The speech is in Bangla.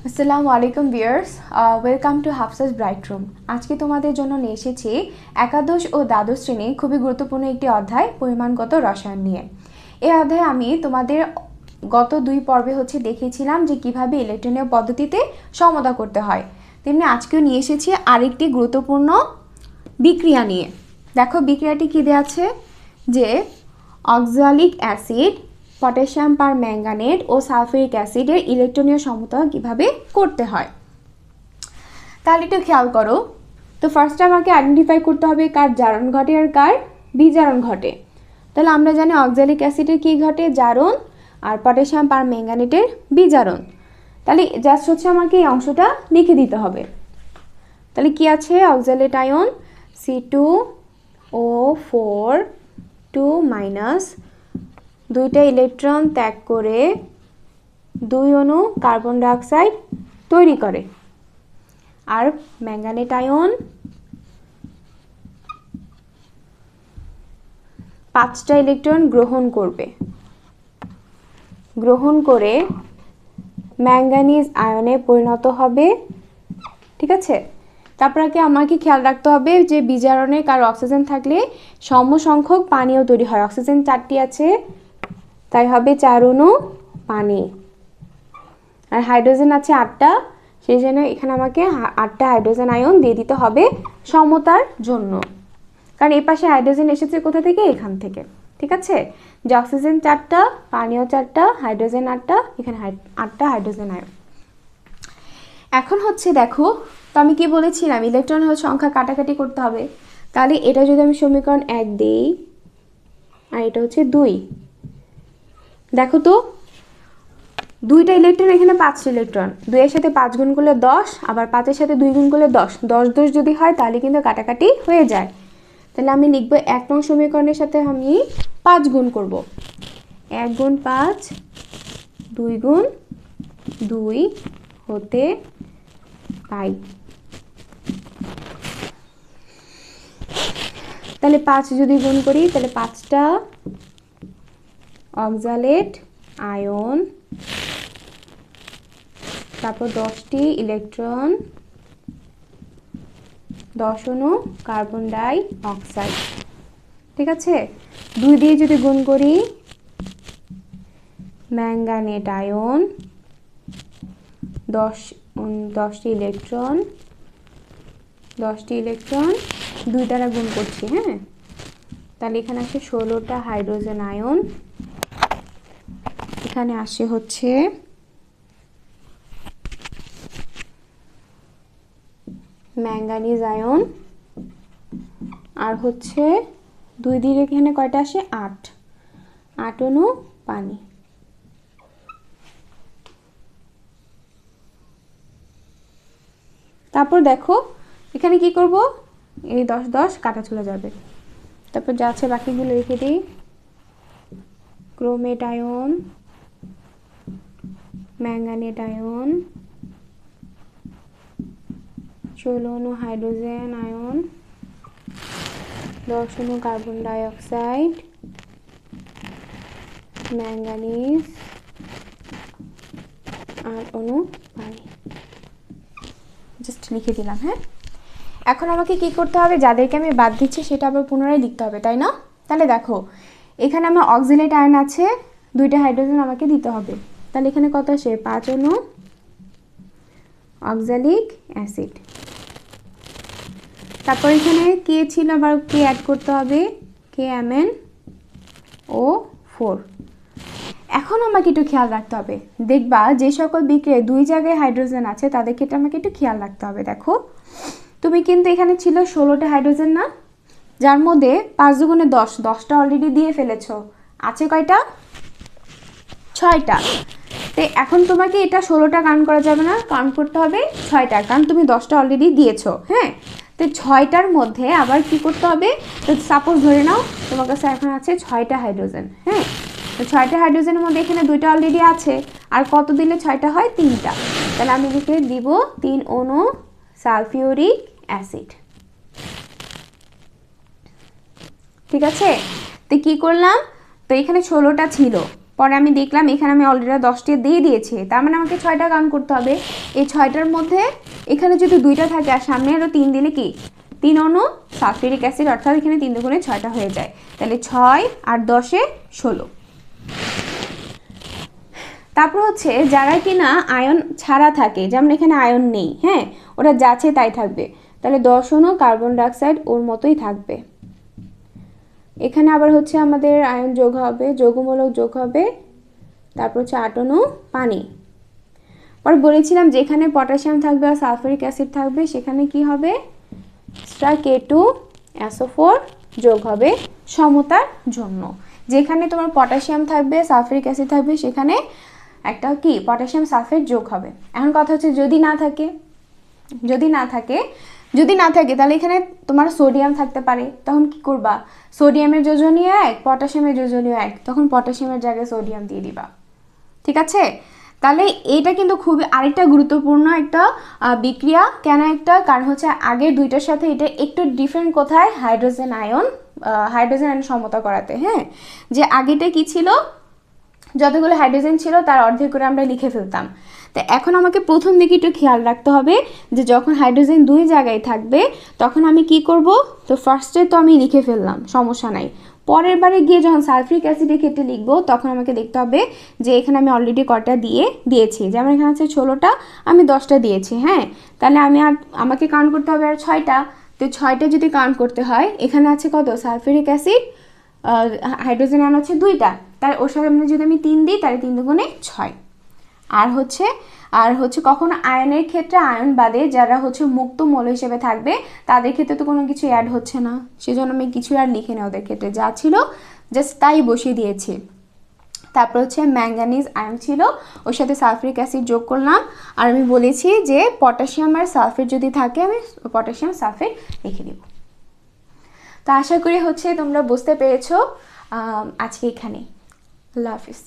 আসসালামু আলাইকুম viewers, welcome to HAFSA'S BRIGHTROOM। আজকে তোমাদের জন্য নিয়ে এসেছি একাদশ ও দ্বাদশ শ্রেণীর খুবই গুরুত্বপূর্ণ একটি অধ্যায় পরিমাণগত রসায়ন নিয়ে। এই অধ্যায়ে আমি তোমাদের গত দুই পর্বে দেখিয়েছিলাম যে কিভাবে ইলেকট্রনীয় পদ্ধতিতে সমতা করতে হয়। তেমনি আজকেও নিয়ে এসেছি আরেকটি গুরুত্বপূর্ণ বিক্রিয়া নিয়ে। দেখো বিক্রিয়াটি কী দেওয়া আছে, যে অক্সালিক অ্যাসিড, পটাশিয়াম পার ম্যাঙ্গানেট ও সালফিউরিক অ্যাসিডের ইলেকট্রনীয় সমতা কিভাবে করতে হয়। তাহলে একটু খেয়াল করো। তো ফার্স্টে আমাকে আইডেন্টিফাই করতে হবে কার জারণ ঘটে আর কার বিজারণ ঘটে। তাহলে আমরা জানি অক্সালিক অ্যাসিডের কী ঘটে, জারণ, আর পটাশিয়াম পার ম্যাঙ্গানেটের বিজারণ। তাহলে জাস্ট আমাকে এই অংশটা লিখে দিতে হবে। তাহলে কি আছে, অক্সালেট আয়ন C2O4 2- দুইটা ইলেকট্রন ত্যাগ করে দুই অণু কার্বন ডাইঅক্সাইড তৈরি করে। আর ম্যাঙ্গানেট আয়ন 5টা ইলেকট্রন গ্রহণ করে ম্যাঙ্গানিজ আয়নে পরিণত হবে। ঠিক আছে, তারপর আমাকে খেয়াল রাখতে হবে যে বিজারণে কারো অক্সিজেন থাকলে সমসংখ্যক পানিও তৈরি হয়। অক্সিজেন 4টি আছে, তাই হবে 4 অণু পানি। আর হাইড্রোজেন আছে 8টা, সেই জন্য এখানে আমাকে 8টা হাইড্রোজেন আয়ন দিয়ে দিতে হবে সমতার জন্য। কারণ এই পাশে হাইড্রোজেন এসেছে কোথা থেকে, এখান থেকে। ঠিক আছে, যে অক্সিজেন 4টা, পানিও 4টা, হাইড্রোজেন 8টা, এখানে 8টা হাইড্রোজেন আয়ন। এখন দেখো, তো আমি কি বলেছিলাম, ইলেকট্রন সংখ্যা কাটাকাটি করতে হবে। তাহলে এটা যদি আমি সমীকরণ 1 দিই আর এটা 2, দেখো তো দুইটা ইলেকট্রন, এখানে 5টা ইলেকট্রন, 2 এর সাথে 5 গুণ করলে 10, আবার 5 এর সাথে 2 গুণ করলে 10, 10 যদি হয় তাহলে কিন্তু কাটাকাটি হয়ে যায়। তাহলে আমি লিখব 1 নং সমীকরণের সাথে আমি 5 গুণ করব। 1 গুণ 5 2 গুণ 2 হতে পাই। তাহলে 5 যদি গুণ করি তাহলে 5টা অক্সালেট আয়ন, তারপর 10টি ইলেকট্রন, 10 অণু কার্বন ডাই অক্সাইড। ঠিক আছে, 2 দিয়ে যদি গুণ করি ম্যাঙ্গানেট আয়ন, 10টি ইলেকট্রন, 2 দ্বারা গুণ করছি। হ্যাঁ, তাহলে এখানে আসে 16টা হাইড্রোজেন আয়ন, এখানে আসে ম্যাঙ্গানিজ আয়ন, আর 2 দিয়ে এখানে কয়টা আসে, 8 অণু পানি। তারপর দেখো এখানে কি করব, এই 10 কাটা চলে যাবে। তারপর যা আছে বাকিগুলো রেখে দিই। ক্রোমেট আয়ন, ম্যাঙ্গানেট আয়ন, 16 অণু হাইড্রোজেন আয়ন, 10 অণু কার্বন ডাই অক্সাইড, ম্যাঙ্গানিজ, 8 অণু পানি। জাস্ট লিখে দিলাম। হ্যাঁ, এখন আমাকে কি করতে হবে, যাদেরকে আমি বাদ দিচ্ছি সেটা আবার পুনরায় লিখতে হবে, তাই না? তাহলে দেখো এখানে আমার অক্সালেট আয়ন আছে, 2টা হাইড্রোজেন আমাকে দিতে হবে। তাহলে এখানে কত আসে, 5 অণু অক্সালিক অ্যাসিড। তারপর এখানে কে ছিল, আবার কে অ্যাড করতে হবে, KMnO4। এখন আমাকে একটু খেয়াল রাখতে হবে, দেখবা যে সকল বিক্রিয়ায় 2 জায়গায় হাইড্রোজেন আছে তাদের ক্ষেত্রে আমাকে একটু খেয়াল রাখতে হবে। দেখো তুমি কিন্তু এখানে ছিল 16টা হাইড্রোজেন না, যার মধ্যে 5 দুগুণে 10, 10টা অলরেডি দিয়ে ফেলেছ, আছে কয়টা, 6টা। তো এখন তোমাকে এটা 16টা কাউন্ট করা যাবে না, কাউন্ট করতে হবে 6টা, কারণ তুমি 10টা অলরেডি দিয়েছো। হ্যাঁ, তো 6টার মধ্যে আবার কি করতে হবে, তো সাপোজ ধরে নাও তোমার কাছে এখন আছে 6টা হাইড্রোজেন। হ্যাঁ, তো 6টা হাইড্রোজেনের মধ্যে এখানে 2টা অলরেডি আছে, আর কত দিলে 6টা হয়, 3টা। তাহলে আমি লিখে দিব 3 অণু সালফিউরিক অ্যাসিড। ঠিক আছে, তো কি করলাম, তো এখানে 16টা ছিল, পরে আমি দেখলাম এখানে আমি অলরেডি 10টি দিয়ে দিয়েছি, তার মানে আমাকে 6টা কাউন্ট করতে হবে। এই 6টার মধ্যে এখানে যদি 2টা থাকে আর সামনে আরও 3 দিলে কি 3 অণু সালফিউরিক অ্যাসিড, অর্থাৎ এখানে 3 দুগুণে 6টা হয়ে যায়। তাহলে 6 আর 10-এ 16। তারপর হচ্ছে যারা কিনা আয়ন ছাড়া থাকে, যেমন এখানে আয়ন নেই, হ্যাঁ, ওটা যাচ্ছে তাই থাকবে, তাহলে 10 অণু কার্বন ডাইঅক্সাইড ওর মতোই থাকবে। এখানে আবার হচ্ছে আমাদের আয়ন যোগ হবে, যৌগমূলক যোগ হবে, তারপর হচ্ছে 8 অণু পানি। পরে বলেছিলাম যেখানে পটাশিয়াম থাকবে আর সালফিউরিক অ্যাসিড থাকবে সেখানে কি হবে, K2SO4 যোগ হবে সমতার জন্য। যেখানে তোমার পটাশিয়াম থাকবে সালফিউরিক অ্যাসিড থাকবে সেখানে একটা কি পটাশিয়াম সালফেট যোগ হবে। এখন কথা হচ্ছে যদি না থাকে তাহলে এখানে তোমার সোডিয়াম থাকতে পারে, তখন কি করবা, সোডিয়ামের যোজনীয় 1 পটাশিয়ামের যোজনীয় 1, তখন পটাশিয়ামের জায়গায় সোডিয়াম দিয়ে দিবা। ঠিক আছে, তাহলে এটা কিন্তু খুবই আরেকটা গুরুত্বপূর্ণ একটা বিক্রিয়া। কেন একটা, কারণ হচ্ছে আগের দুইটার সাথে এটা একটু ডিফারেন্ট কোথায়, হাইড্রোজেন আয়ন সমতা করাতে। হ্যাঁ, যে আগেটা কি ছিল, যতগুলো হাইড্রোজেন ছিল তার অর্ধেক করে আমরা লিখে ফেলতাম। তো এখন আমাকে প্রথম দিকে একটু খেয়াল রাখতে হবে যে যখন হাইড্রোজেন 2 জায়গায় থাকবে তখন আমি কি করব, তো ফার্স্টে তো আমি লিখে ফেললাম, সমস্যা নাই। পরের বারে গিয়ে যখন সালফিউরিক অ্যাসিডের ক্ষেত্রে লিখবো তখন আমাকে দেখতে হবে যে এখানে আমি অলরেডি কটা দিয়েছি, যেমন এখানে আছে 16টা, আমি 10টা দিয়েছি। হ্যাঁ, তাহলে আমাকে কাউন্ট করতে হবে আর 6টা। তো 6টা যদি কাউন্ট করতে হয়, এখানে আছে কত সালফিউরিক অ্যাসিড, হাইড্রোজেন আয়ন হচ্ছে 2টা, তার ওর সামনে যদি আমি 3 দিই তাহলে 3 দুগুণে 6। আর হচ্ছে কখনো আয়নের ক্ষেত্রে আয়ন বাদে যারা হচ্ছে মুক্ত মৌল হিসেবে থাকবে তাদের ক্ষেত্রে তো কোনো কিছু অ্যাড হচ্ছে না, সেজন্য আমি কিছু আর লিখে নেই, ওদের ক্ষেত্রে যা ছিল জাস্ট তাই বসিয়ে দিয়েছি। তারপর হচ্ছে ম্যাঙ্গানিজ আয়ন ছিল, ওর সাথে সালফিউরিক অ্যাসিড যোগ করলাম, আর আমি বলেছি যে পটাশিয়াম আর সালফেট যদি থাকে আমি পটাশিয়াম সালফেট লিখে দেব। তো আশা করি হচ্ছে তোমরা বুঝতে পেরেছো। আজকে এখানেই, আল্লাহ হাফিজ।